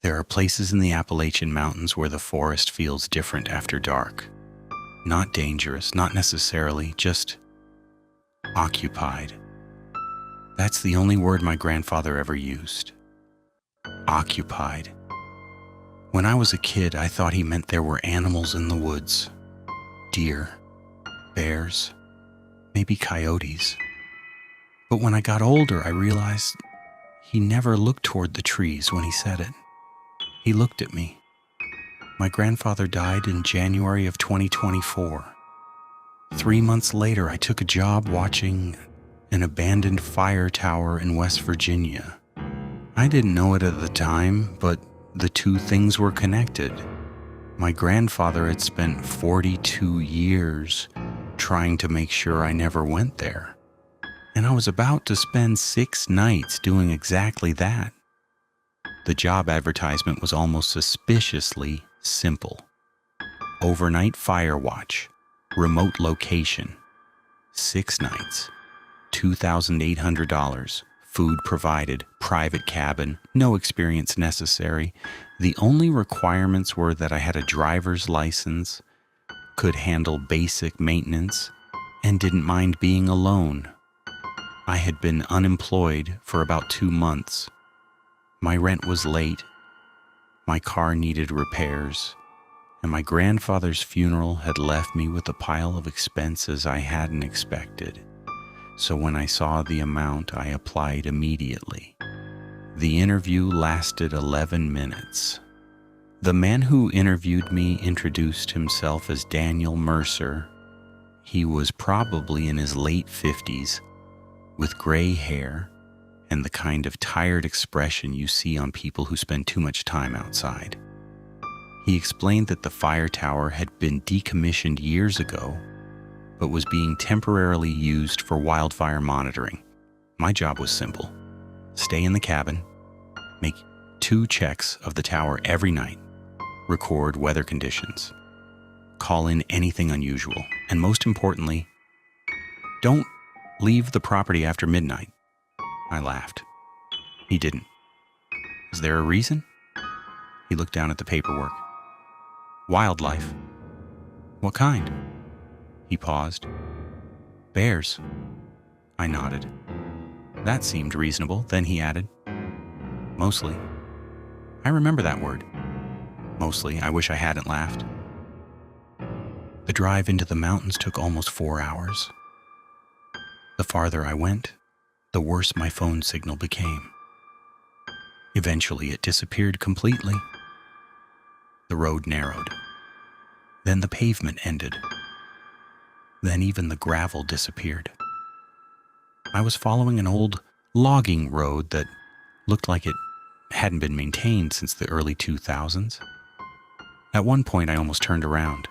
There are places in the Appalachian Mountains where the forest feels different after dark. Not dangerous, not necessarily, just occupied. That's the only word my grandfather ever used. Occupied. When I was a kid, I thought he meant there were animals in the woods. Deer, bears, maybe coyotes. But when I got older, I realized he never looked toward the trees when he said it. He looked at me. My grandfather died in January of 2024. 3 months later, I took a job watching an abandoned fire tower in West Virginia. I didn't know it at the time, but the two things were connected. My grandfather had spent 42 years trying to make sure I never went there. And I was about to spend 6 nights doing exactly that. The job advertisement was almost suspiciously simple. Overnight fire watch, remote location, 6 nights, $2,800, food provided, private cabin, no experience necessary. The only requirements were that I had a driver's license, could handle basic maintenance, and didn't mind being alone. I had been unemployed for about 2 months. My rent was late, my car needed repairs, and my grandfather's funeral had left me with a pile of expenses I hadn't expected. So when I saw the amount, I applied immediately. The interview lasted 11 minutes. The man who interviewed me introduced himself as Daniel Mercer. He was probably in his late 50s, with gray hair and the kind of tired expression you see on people who spend too much time outside. He explained that the fire tower had been decommissioned years ago, but was being temporarily used for wildfire monitoring. My job was simple. Stay in the cabin, make 2 checks of the tower every night, record weather conditions, call in anything unusual, and most importantly, don't leave the property after midnight. I laughed. He didn't. Is there a reason? He looked down at the paperwork. Wildlife. What kind? He paused. Bears. I nodded. That seemed reasonable. Then he added, mostly. I remember that word. Mostly. I wish I hadn't laughed. The drive into the mountains took almost 4 hours. The farther I went, the worse my phone signal became. Eventually, it disappeared completely. The road narrowed. Then the pavement ended. Then even the gravel disappeared. I was following an old logging road that looked like it hadn't been maintained since the early 2000s. At one point, I almost turned around.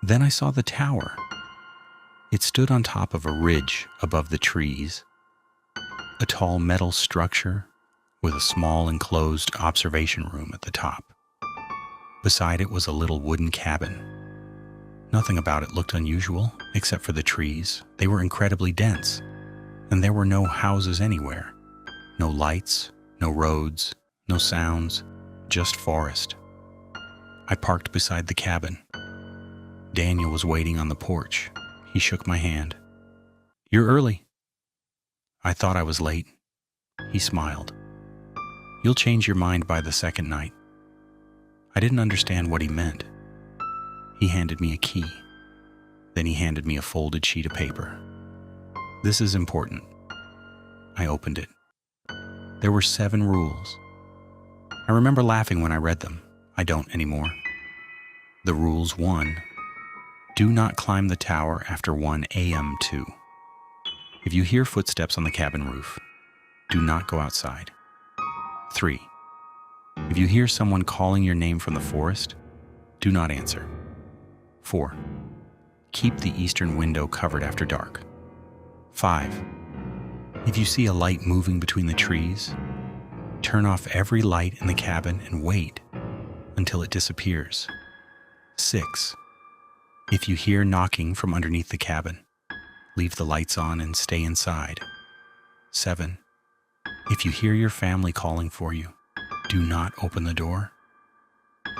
Then I saw the tower. It stood on top of a ridge above the trees, a tall metal structure with a small enclosed observation room at the top. Beside it was a little wooden cabin. Nothing about it looked unusual, except for the trees. They were incredibly dense, and there were no houses anywhere. No lights, no roads, no sounds, just forest. I parked beside the cabin. Daniel was waiting on the porch. He shook my hand. You're early. I thought I was late. He smiled. You'll change your mind by the second night. I didn't understand what he meant. He handed me a key. Then he handed me a folded sheet of paper. This is important. I opened it. There were 7 rules. I remember laughing when I read them. I don't anymore. The rules: 1. Do not climb the tower after 1 a.m. 2. If you hear footsteps on the cabin roof, do not go outside. 3. If you hear someone calling your name from the forest, do not answer. 4. Keep the eastern window covered after dark. 5. If you see a light moving between the trees, turn off every light in the cabin and wait until it disappears. 6. If you hear knocking from underneath the cabin, leave the lights on and stay inside. 7. If you hear your family calling for you, Do not open the door.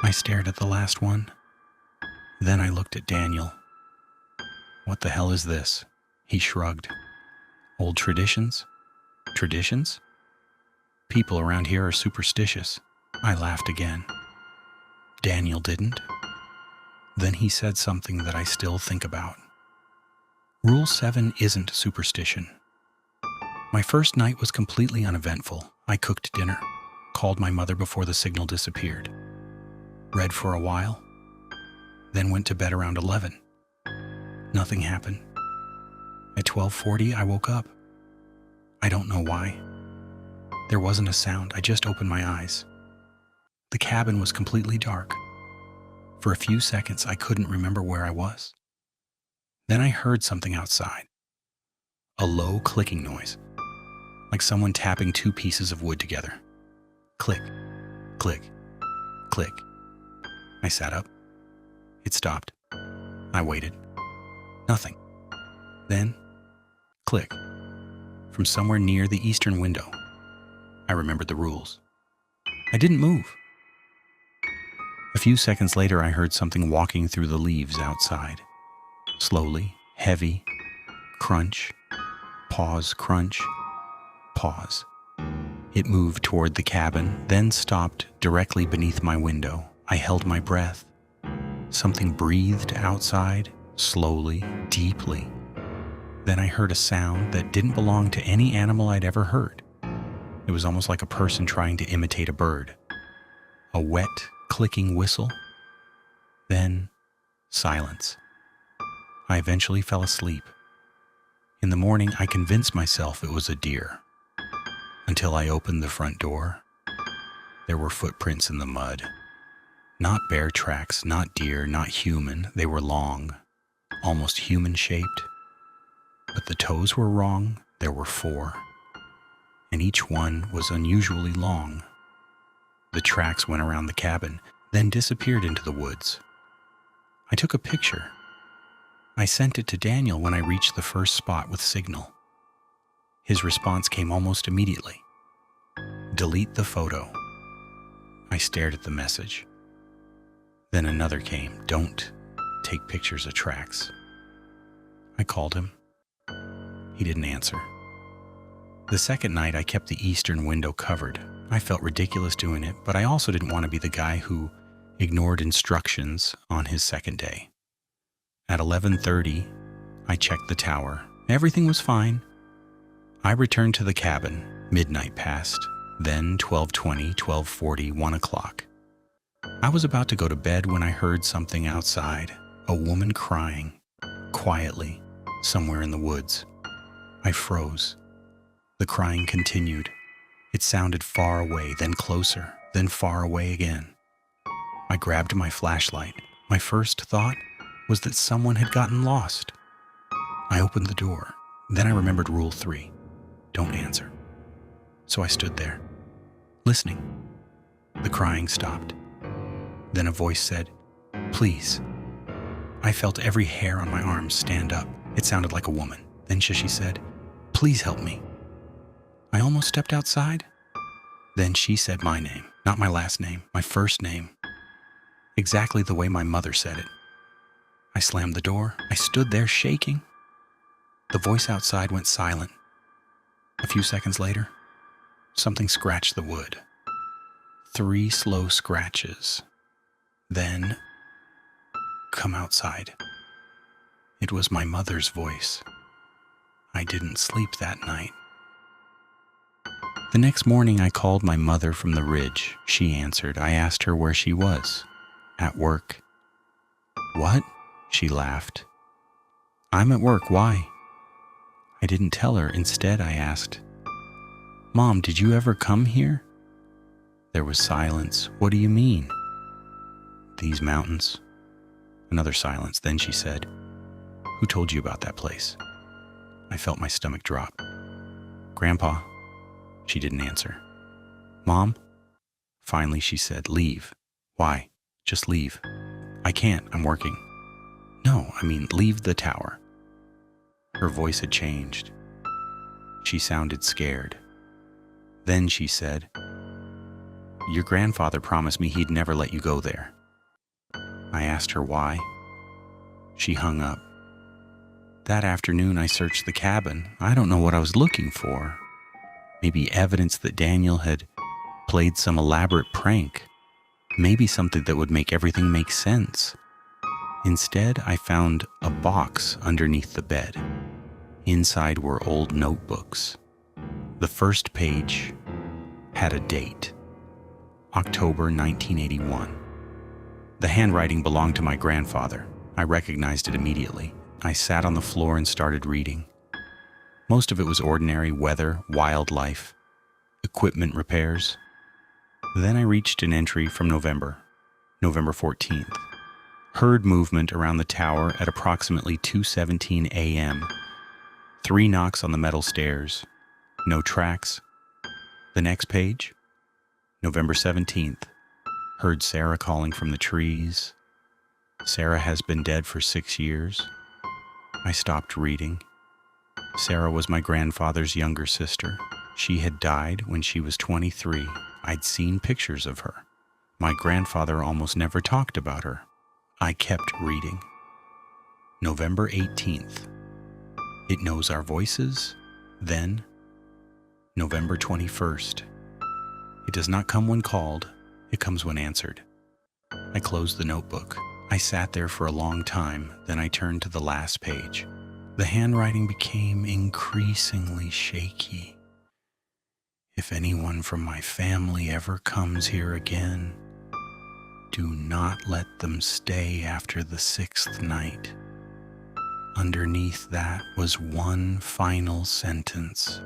I stared at the last one. Then I looked at Daniel. What the hell is this? He shrugged. Old traditions? Traditions? People around here are superstitious. I laughed again. Daniel didn't. Then he said something that I still think about. Rule 7 isn't superstition. My first night was completely uneventful. I cooked dinner, called my mother before the signal disappeared, read for a while, then went to bed around 11. Nothing happened. At 12:40, I woke up. I don't know why. There wasn't a sound. I just opened my eyes. The cabin was completely dark. For a few seconds, I couldn't remember where I was. Then I heard something outside. A low clicking noise, like someone tapping two pieces of wood together. Click, click, click. I sat up. It stopped. I waited. Nothing. Then, click. From somewhere near the eastern window. I remembered the rules. I didn't move. A few seconds later, I heard something walking through the leaves outside. Slowly, heavy, crunch, pause, crunch, pause. It moved toward the cabin, then stopped directly beneath my window. I held my breath. Something breathed outside, slowly, deeply. Then I heard a sound that didn't belong to any animal I'd ever heard. It was almost like a person trying to imitate a bird. A wet, clicking whistle. Then, silence. I eventually fell asleep. In the morning, I convinced myself it was a deer. Until I opened the front door, there were footprints in the mud. Not bear tracks, not deer, not human. They were long, almost human-shaped. But the toes were wrong. There were 4. And each one was unusually long. The tracks went around the cabin, then disappeared into the woods. I took a picture. I sent it to Daniel when I reached the first spot with signal. His response came almost immediately. Delete the photo. I stared at the message. Then another came. Don't take pictures of tracks. I called him. He didn't answer. The second night, I kept the eastern window covered. I felt ridiculous doing it, but I also didn't want to be the guy who ignored instructions on his second day. At 11:30, I checked the tower. Everything was fine. I returned to the cabin. Midnight passed. Then 12:20, 12:40, 1 o'clock. I was about to go to bed when I heard something outside. A woman crying, quietly, somewhere in the woods. I froze. The crying continued. It sounded far away, then closer, then far away again. I grabbed my flashlight. My first thought was that someone had gotten lost. I opened the door. Then I remembered Rule 3. Don't answer. So I stood there, listening. The crying stopped. Then a voice said, "Please." I felt every hair on my arms stand up. It sounded like a woman. Then she said, "Please help me." I almost stepped outside. Then she said my name, not my last name, my first name. Exactly the way my mother said it. I slammed the door. I stood there shaking. The voice outside went silent. A few seconds later, something scratched the wood. 3 slow scratches. Then, "Come outside." It was my mother's voice. I didn't sleep that night. The next morning, I called my mother from the ridge. She answered. I asked her where she was. At work. What? She laughed. I'm at work. Why? I didn't tell her. Instead, I asked, Mom, did you ever come here? There was silence. What do you mean? These mountains. Another silence. Then she said, Who told you about that place? I felt my stomach drop. Grandpa. She didn't answer. Mom? Finally, she said, Leave. Why? Just leave. I can't. I'm working. No, I mean, leave the tower. Her voice had changed. She sounded scared. Then she said, Your grandfather promised me he'd never let you go there. I asked her why. She hung up. That afternoon, I searched the cabin. I don't know what I was looking for. Maybe evidence that Daniel had played some elaborate prank. Maybe something that would make everything make sense. Instead, I found a box underneath the bed. Inside were old notebooks. The first page had a date, October 1981. The handwriting belonged to my grandfather. I recognized it immediately. I sat on the floor and started reading. Most of it was ordinary weather, wildlife, equipment repairs. Then I reached an entry from November 14th. Heard movement around the tower at approximately 2:17 a.m. 3 knocks on the metal stairs. No tracks. The next page, November 17th. Heard Sarah calling from the trees. Sarah has been dead for 6 years. I stopped reading. Sarah was my grandfather's younger sister. She had died when she was 23. I'd seen pictures of her. My grandfather almost never talked about her. I kept reading. November 18th. It knows our voices. Then, November 21st. It does not come when called. It comes when answered. I closed the notebook. I sat there for a long time. Then I turned to the last page. The handwriting became increasingly shaky. If anyone from my family ever comes here again, do not let them stay after the 6th night. Underneath that was one final sentence.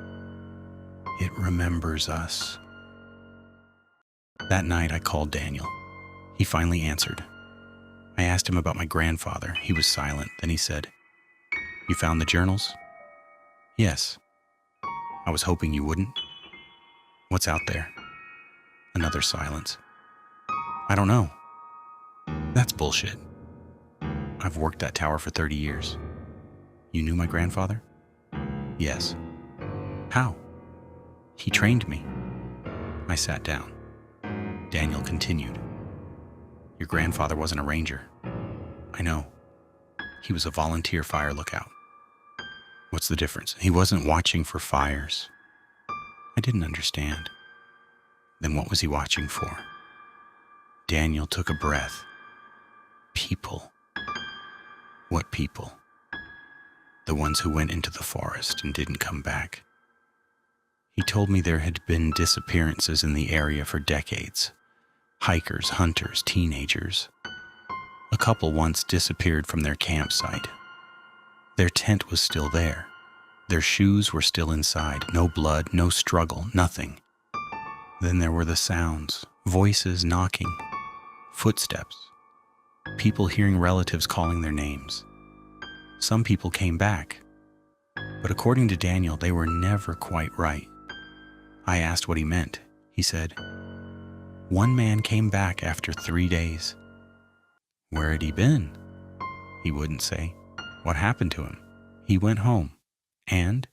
It remembers us. That night I called Daniel. He finally answered. I asked him about my grandfather. He was silent. Then he said, "You found the journals?" "Yes." "I was hoping you wouldn't." "What's out there?" Another silence. "I don't know." "That's bullshit. I've worked that tower for 30 years. You knew my grandfather?" "Yes." "How?" "He trained me." I sat down. Daniel continued. "Your grandfather wasn't a ranger." "I know. He was a volunteer fire lookout." "What's the difference?" "He wasn't watching for fires." I didn't understand. Then what was he watching for? Daniel took a breath. People. What people? The ones who went into the forest and didn't come back. He told me there had been disappearances in the area for decades. Hikers, hunters, teenagers. A couple once disappeared from their campsite. Their tent was still there. Their shoes were still inside. No blood, no struggle, nothing. Then there were the sounds, voices knocking, footsteps, people hearing relatives calling their names. Some people came back, but according to Daniel, they were never quite right. I asked what he meant. He said, "One man came back after 3 days." "Where had he been?" He wouldn't say. "What happened to him?" "He went home." "And?"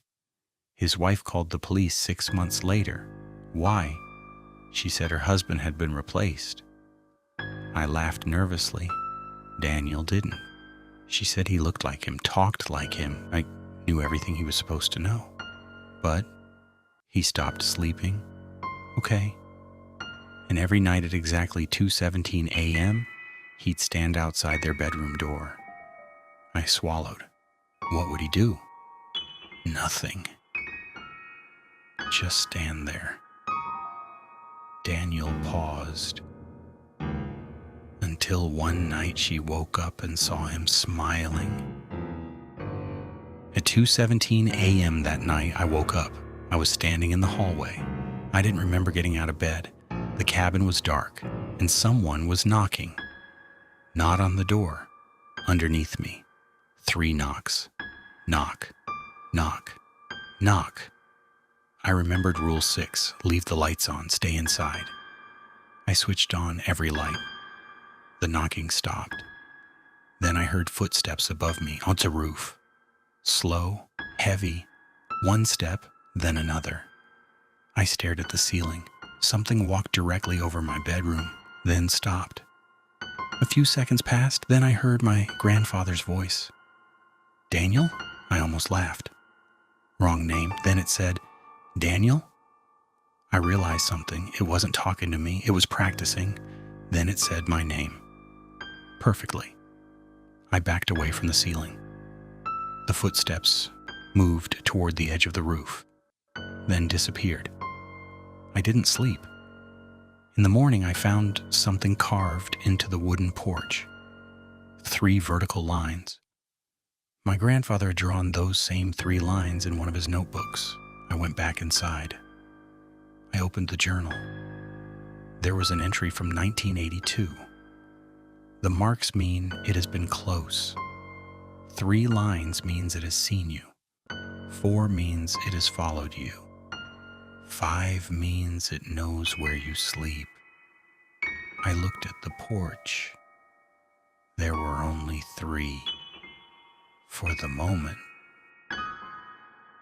"His wife called the police 6 months later." "Why?" "She said her husband had been replaced." I laughed nervously. Daniel didn't. She said he looked like him, talked like him. I knew everything he was supposed to know. But he stopped sleeping. Okay. And every night at exactly 2:17 a.m., he'd stand outside their bedroom door. I swallowed. What would he do? Nothing. Just stand there. Daniel paused. Until one night she woke up and saw him smiling. At 2:17 a.m. that night, I woke up. I was standing in the hallway. I didn't remember getting out of bed. The cabin was dark, and someone was knocking. Not on the door. Underneath me. 3 knocks. Knock. Knock. Knock. I remembered Rule 6, leave the lights on, stay inside. I switched on every light. The knocking stopped. Then I heard footsteps above me onto the roof. Slow, heavy, one step, then another. I stared at the ceiling. Something walked directly over my bedroom, then stopped. A few seconds passed, then I heard my grandfather's voice. Daniel? I almost laughed. Wrong name. Then it said, Daniel? I realized something. It wasn't talking to me. It was practicing. Then it said my name. Perfectly. I backed away from the ceiling. The footsteps moved toward the edge of the roof, then disappeared. I didn't sleep. In the morning, I found something carved into the wooden porch. 3 vertical lines. My grandfather had drawn those same 3 lines in one of his notebooks. I went back inside. I opened the journal. There was an entry from 1982. The marks mean it has been close. 3 lines means it has seen you. 4 means it has followed you. 5 means it knows where you sleep. I looked at the porch. There were only 3. For the moment,